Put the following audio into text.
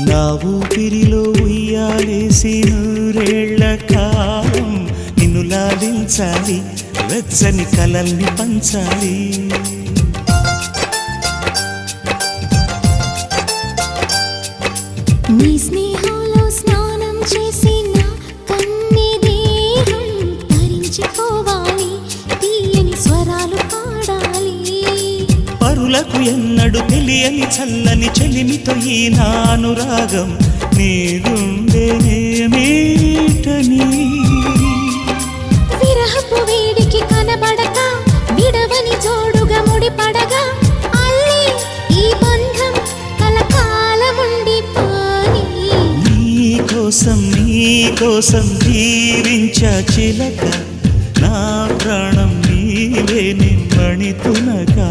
నా ఊపిరిలో ఉయ్యాలేసి నూరేళ్ల కాలం నిన్ను లాలించాలి, వెచ్చని కలల్ని పంచాలి. నీ స్నేహంలో స్నానం చేసి నా కన్నె దేహం తరించిపోవాలి, తీయని స్వరాలు పాడాలి. పరులకు ఎన్నడు తెలియని చల్లని చెలిమితో ఈ నానురాగం నీ గుండెనేమీటని. విరహపు వేడికి కనబడక విడవని జోడుగా ముడిపడగా అల్లే ఈ బంధం కలకాలముండిపోని. నీకోసం జీవించా చిలక, నా ప్రాణం నీవే నిమ్మణి తునగా.